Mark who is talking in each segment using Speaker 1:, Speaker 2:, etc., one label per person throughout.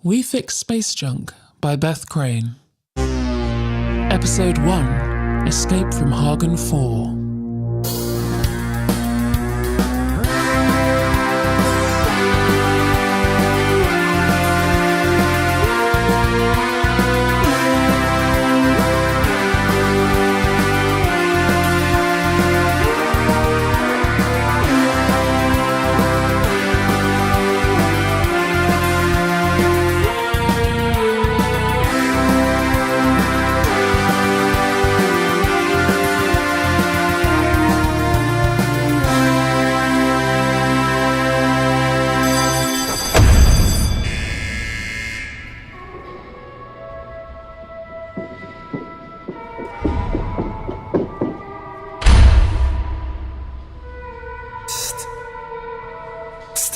Speaker 1: We Fix Space Junk by Beth Crane. Episode 1, Escape from Hargan IV.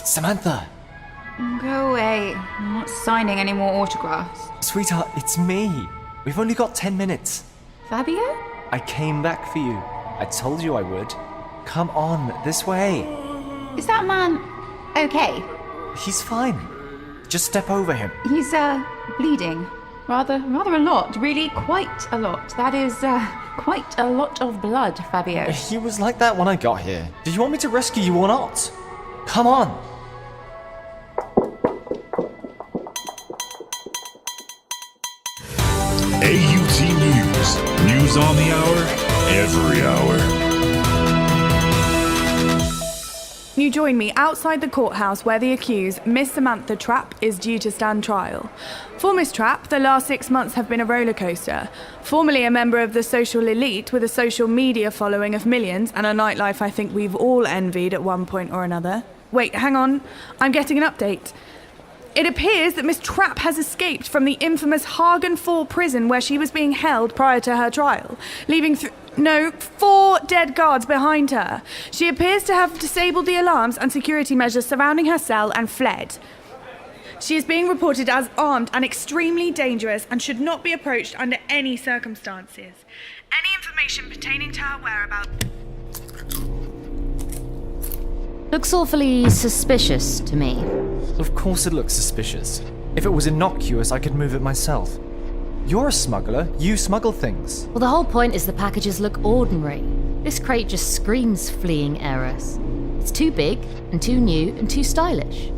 Speaker 2: Samantha!
Speaker 3: Go away. I'm not signing any more autographs.
Speaker 2: Sweetheart, it's me. We've only got 10 minutes.
Speaker 3: Fabio?
Speaker 2: I came back for you. I told you I would. Come on, this way.
Speaker 3: Is that man okay?
Speaker 2: He's fine. Just step over him.
Speaker 3: He's, bleeding. Rather a lot. Really quite a lot. That is, quite a lot of blood, Fabio.
Speaker 2: He was like that when I got here. Do you want me to rescue you or not? Come on.
Speaker 4: AUT News. News on the hour, every hour.
Speaker 5: You join me outside the courthouse where the accused, Miss Samantha Trapp, is due to stand trial. For Miss Trapp, the last 6 months have been a rollercoaster. Formerly a member of the social elite with a social media following of millions and a nightlife I think we've all envied at one point or another. Wait, hang on. I'm getting an update. It appears that Miss Trapp has escaped from the infamous Hargan IV prison where she was being held prior to her trial, leaving 4 dead guards behind her. She appears to have disabled the alarms and security measures surrounding her cell and fled. She is being reported as armed and extremely dangerous and should not be approached under any circumstances. Any information pertaining to her whereabouts...
Speaker 6: Looks awfully suspicious to me.
Speaker 2: Of course it looks suspicious. If it was innocuous, I could move it myself. You're a smuggler. You smuggle things.
Speaker 6: Well, the whole point is the packages look ordinary. This crate just screams fleeing heiress. It's too big and too new and too stylish.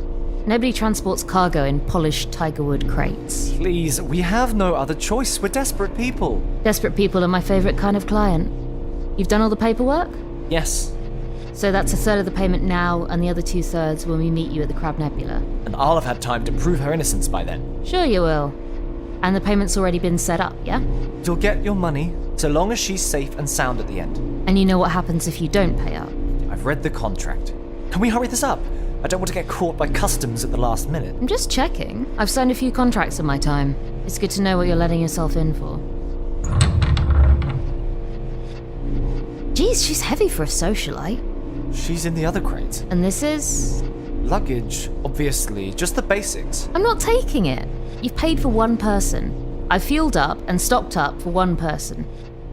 Speaker 6: Nobody transports cargo in polished tigerwood crates.
Speaker 2: Please, we have no other choice. We're desperate people.
Speaker 6: Desperate people are my favourite kind of client. You've done all the paperwork?
Speaker 2: Yes.
Speaker 6: So that's 1/3 of the payment now and the other 2/3 when we meet you at the Crab Nebula.
Speaker 2: And I'll have had time to prove her innocence by then.
Speaker 6: Sure you will. And the payment's already been set up, yeah?
Speaker 2: You'll get your money, so long as she's safe and sound at the end.
Speaker 6: And you know what happens if you don't pay up?
Speaker 2: I've read the contract. Can we hurry this up? I don't want to get caught by customs at the last minute.
Speaker 6: I'm just checking. I've signed a few contracts in my time. It's good to know what you're letting yourself in for. Geez, she's heavy for a socialite.
Speaker 2: She's in the other crate.
Speaker 6: And this is?
Speaker 2: Luggage, obviously. Just the basics.
Speaker 6: I'm not taking it. You've paid for one person. I've fueled up and stocked up for one person.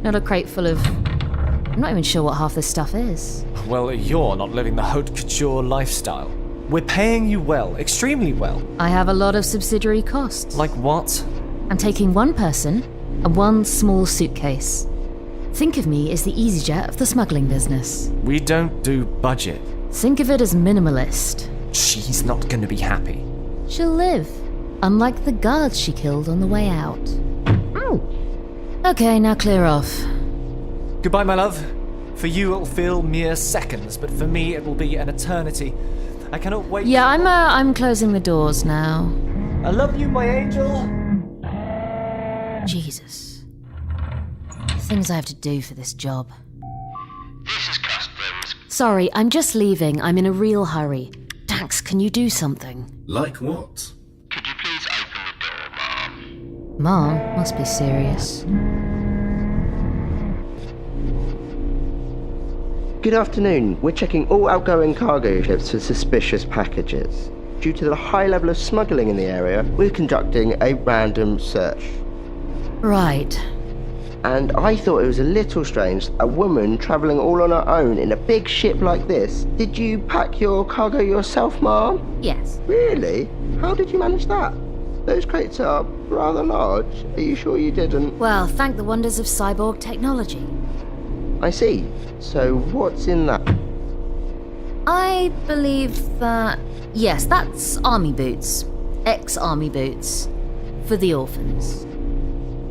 Speaker 6: Not a crate full of... I'm not even sure what half this stuff is.
Speaker 2: Well, you're not living the haute couture lifestyle. We're paying you well, extremely well.
Speaker 6: I have a lot of subsidiary costs.
Speaker 2: Like what?
Speaker 6: I'm taking one person and one small suitcase. Think of me as the EasyJet of the smuggling business.
Speaker 2: We don't do budget.
Speaker 6: Think of it as minimalist.
Speaker 2: She's not going to be happy.
Speaker 6: She'll live, unlike the guards she killed on the way out. Okay, now clear off.
Speaker 2: Goodbye, my love. For you, it'll feel mere seconds, but for me, it will be an eternity. I cannot wait.
Speaker 6: Yeah, I'm closing the doors now.
Speaker 2: I love you, my angel.
Speaker 6: Jesus. Things I have to do for this job.
Speaker 7: This is customs.
Speaker 6: Sorry, I'm just leaving. I'm in a real hurry. Dax, can you do something?
Speaker 4: Like what?
Speaker 7: Could you please open the door, Mom?
Speaker 6: Mom must be serious.
Speaker 8: Good afternoon. We're checking all outgoing cargo ships for suspicious packages. Due to the high level of smuggling in the area, we're conducting a random search.
Speaker 6: Right.
Speaker 8: And I thought it was a little strange, a woman travelling all on her own in a big ship like this. Did you pack your cargo yourself, Mom?
Speaker 6: Yes.
Speaker 8: Really? How did you manage that? Those crates are rather large. Are you sure you didn't?
Speaker 6: Well, thank the wonders of cyborg technology.
Speaker 8: I see. So what's in that?
Speaker 6: I believe that... Yes, that's army boots. Ex-army boots. For the orphans.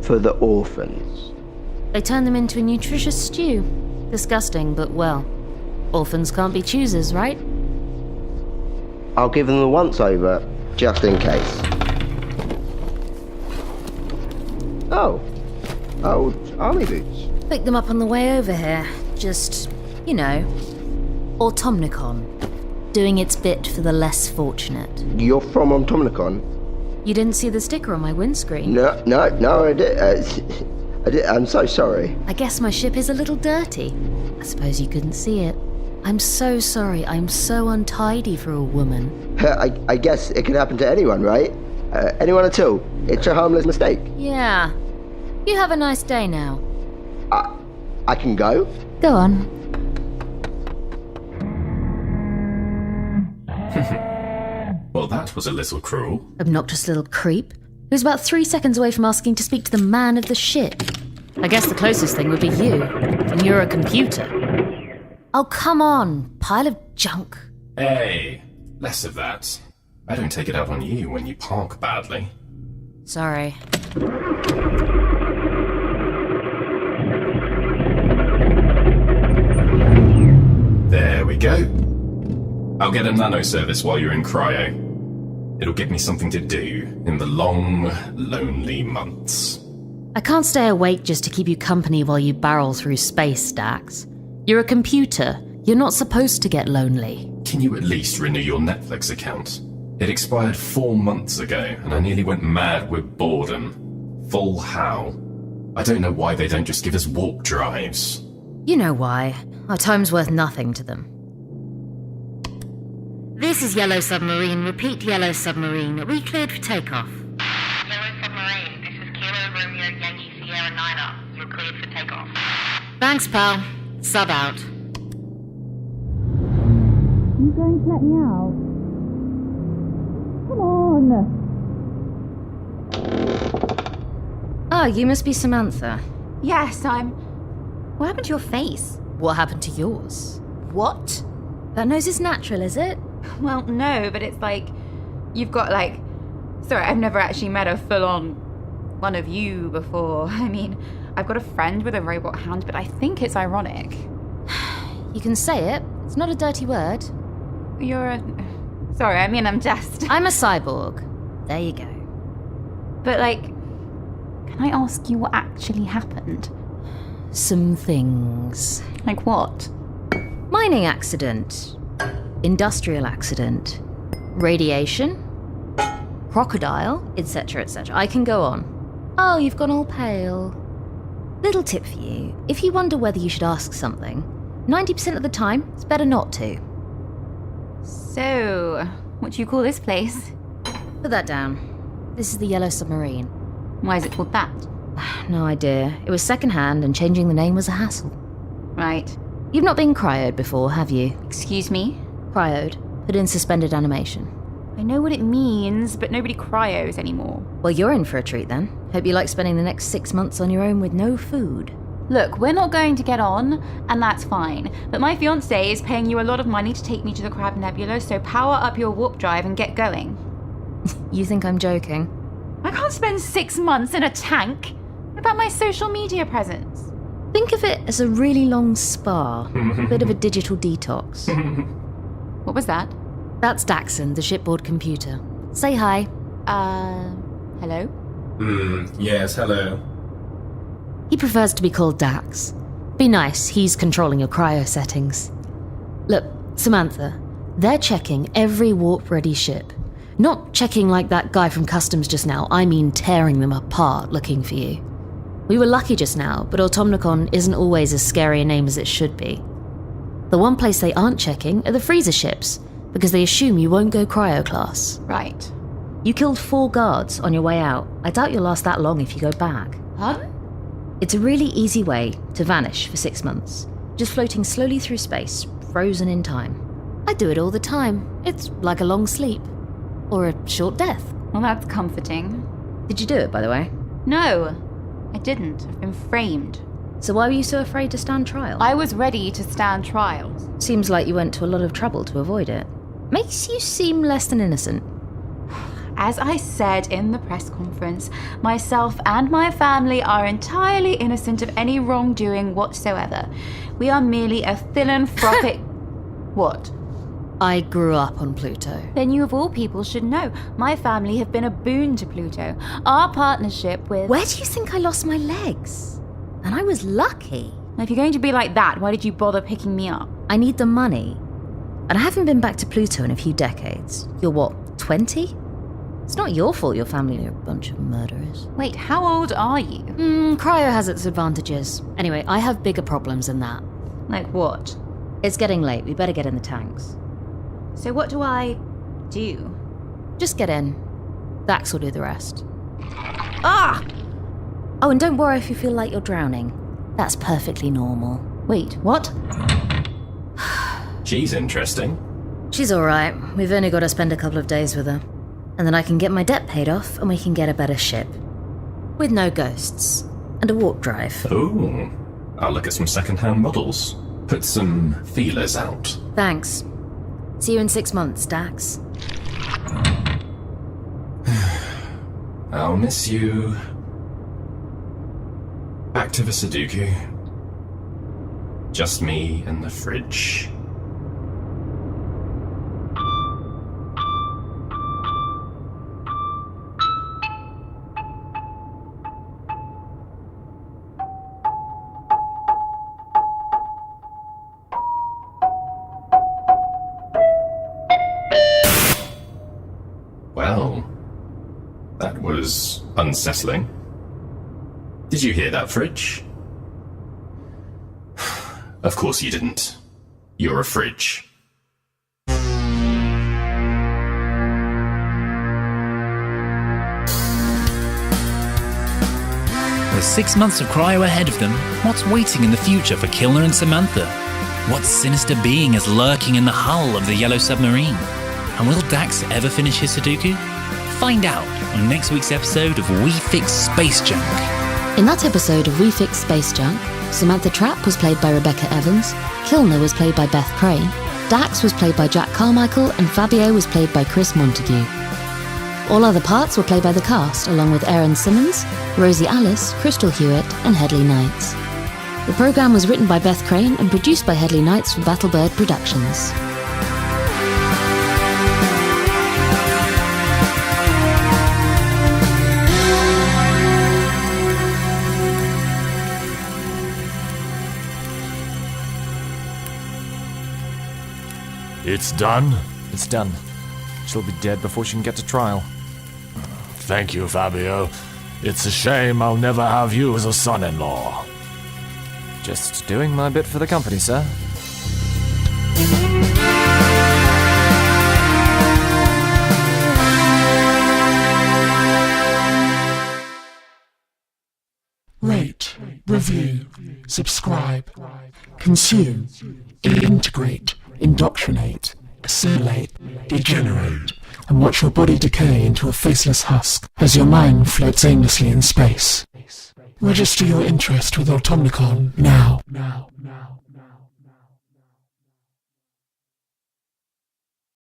Speaker 8: For the orphans.
Speaker 6: They turn them into a nutritious stew. Disgusting, but well, orphans can't be choosers, right?
Speaker 8: I'll give them the once-over, just in case. Oh. Old army boots.
Speaker 6: Picked them up on the way over here. Just, you know, Automnicon. Doing its bit for the less fortunate.
Speaker 8: You're from Automnicon?
Speaker 6: You didn't see the sticker on my windscreen?
Speaker 8: No, I did. I'm so sorry.
Speaker 6: I guess my ship is a little dirty. I suppose you couldn't see it. I'm so sorry. I'm so untidy for a woman.
Speaker 8: I guess it could happen to anyone, right? Anyone at all. It's a harmless mistake.
Speaker 6: Yeah. You have a nice day now.
Speaker 8: I can go?
Speaker 6: Go on.
Speaker 4: Well, that was a little cruel.
Speaker 6: Obnoxious little creep. Who's about 3 seconds away from asking to speak to the man of the ship. I guess the closest thing would be you, and you're a computer. Oh, come on, pile of junk.
Speaker 4: Hey, less of that. I don't take it out on you when you park badly.
Speaker 6: Sorry.
Speaker 4: There we go. I'll get a nano service while you're in cryo. It'll give me something to do in the long, lonely months.
Speaker 6: I can't stay awake just to keep you company while you barrel through space, Dax. You're a computer. You're not supposed to get lonely.
Speaker 4: Can you at least renew your Netflix account? It expired 4 months ago, and I nearly went mad with boredom. Full how? I don't know why they don't just give us warp drives.
Speaker 6: You know why. Our time's worth nothing to them. This is Yellow Submarine. Repeat, Yellow Submarine. Are we cleared for takeoff?
Speaker 7: Yellow Submarine, this is Kilo Romeo Yankee Sierra Niner. You're cleared for takeoff.
Speaker 6: Thanks, pal. Sub out.
Speaker 3: You going to let me out? Come on!
Speaker 6: Oh, you must be Samantha.
Speaker 3: Yes, I'm... What happened to your face?
Speaker 6: What happened to yours?
Speaker 3: What?
Speaker 6: That nose is natural, is it?
Speaker 3: Well, no, but it's like... You've got like... Sorry, I've never actually met a full-on one of you before. I mean, I've got a friend with a robot hand, but I think it's ironic.
Speaker 6: You can say it. It's not a dirty word.
Speaker 3: You're a... Sorry, I mean, I'm just...
Speaker 6: I'm a cyborg. There you go.
Speaker 3: But, like, can I ask you what actually happened?
Speaker 6: Some things.
Speaker 3: Like what?
Speaker 6: Mining accident. Industrial accident. Radiation. Crocodile, etc., etc. I can go on. Oh, you've gone all pale. Little tip for you. If you wonder whether you should ask something, 90% of the time, it's better not to.
Speaker 3: So, what do you call this place?
Speaker 6: Put that down. This is the Yellow Submarine.
Speaker 3: Why is it called that?
Speaker 6: No idea. It was second-hand and changing the name was a hassle.
Speaker 3: Right.
Speaker 6: You've not been cryoed before, have you?
Speaker 3: Excuse me?
Speaker 6: Cryoed. Put in suspended animation.
Speaker 3: I know what it means, but nobody cryos anymore.
Speaker 6: Well, you're in for a treat then. Hope you like spending the next 6 months on your own with no food.
Speaker 3: Look, we're not going to get on, and that's fine. But my fiancé is paying you a lot of money to take me to the Crab Nebula, so power up your warp drive and get going.
Speaker 6: You think I'm joking?
Speaker 3: I can't spend 6 months in a tank. What about my social media presence?
Speaker 6: Think of it as a really long spa. A bit of a digital detox.
Speaker 3: What was that?
Speaker 6: That's Daxon, the shipboard computer. Say hi.
Speaker 3: Hello?
Speaker 4: Yes, hello.
Speaker 6: He prefers to be called Dax. Be nice, he's controlling your cryo settings. Look, Samantha, they're checking every warp-ready ship. Not checking like that guy from customs just now, I mean tearing them apart looking for you. We were lucky just now, but Automnicon isn't always as scary a name as it should be. The one place they aren't checking are the freezer ships, because they assume you won't go cryo class.
Speaker 3: Right.
Speaker 6: You killed 4 guards on your way out. I doubt you'll last that long if you go back.
Speaker 3: Pardon?
Speaker 6: It's a really easy way to vanish for 6 months. Just floating slowly through space, frozen in time. I do it all the time. It's like a long sleep. Or a short death.
Speaker 3: Well, that's comforting.
Speaker 6: Did you do it, by the way?
Speaker 3: No, I didn't. I've been framed.
Speaker 6: So why were you so afraid to stand trial?
Speaker 3: I was ready to stand trial.
Speaker 6: Seems like you went to a lot of trouble to avoid it. Makes you seem less than innocent.
Speaker 3: As I said in the press conference, myself and my family are entirely innocent of any wrongdoing whatsoever. We are merely a philanthropic... What?
Speaker 6: I grew up on Pluto.
Speaker 3: Then you of all people should know. My family have been a boon to Pluto. Our partnership with...
Speaker 6: Where do you think I lost my legs? And I was lucky.
Speaker 3: If you're going to be like that, why did you bother picking me up?
Speaker 6: I need the money. And I haven't been back to Pluto in a few decades. You're what, 20? It's not your fault your family are a bunch of murderers.
Speaker 3: Wait, how old are you?
Speaker 6: Cryo has its advantages. Anyway, I have bigger problems than that.
Speaker 3: Like what?
Speaker 6: It's getting late. We better get in the tanks.
Speaker 3: So what do I do?
Speaker 6: Just get in. Dax will do the rest.
Speaker 3: Ah!
Speaker 6: Oh, and don't worry if you feel like you're drowning. That's perfectly normal.
Speaker 3: Wait, what?
Speaker 4: She's interesting.
Speaker 6: She's alright. We've only got to spend a couple of days with her. And then I can get my debt paid off and we can get a better ship. With no ghosts. And a warp drive.
Speaker 4: Ooh. I'll look at some second-hand models. Put some feelers out.
Speaker 6: Thanks. See you in 6 months, Dax.
Speaker 4: I'll miss you. Back to the Sudoku. Just me and the fridge. Well, that was unsettling. Did you hear that, fridge? Of course you didn't. You're a fridge.
Speaker 9: With 6 months of cryo ahead of them, what's waiting in the future for Kilner and Samantha? What sinister being is lurking in the hull of the yellow submarine? And will Dax ever finish his Sudoku? Find out on next week's episode of We Fix Space Junk.
Speaker 6: In that episode of We Fix Space Junk, Samantha Trapp was played by Rebecca Evans, Kilner was played by Beth Crane, Dax was played by Jack Carmichael, and Fabio was played by Chris Montague. All other parts were played by the cast, along with Erin Simmons, Rosie Alice, Crystal Hewitt, and Headley Knights. The programme was written by Beth Crane and produced by Headley Knights for Battlebird Productions.
Speaker 10: It's done?
Speaker 2: It's done. She'll be dead before she can get to trial.
Speaker 10: Thank you, Fabio. It's a shame I'll never have you as a son-in-law.
Speaker 2: Just doing my bit for the company, sir.
Speaker 1: Rate, review, subscribe, consume, integrate, indoctrinate, assimilate, degenerate, and watch your body decay into a faceless husk as your mind floats aimlessly in space. Register your interest with Automnicon now.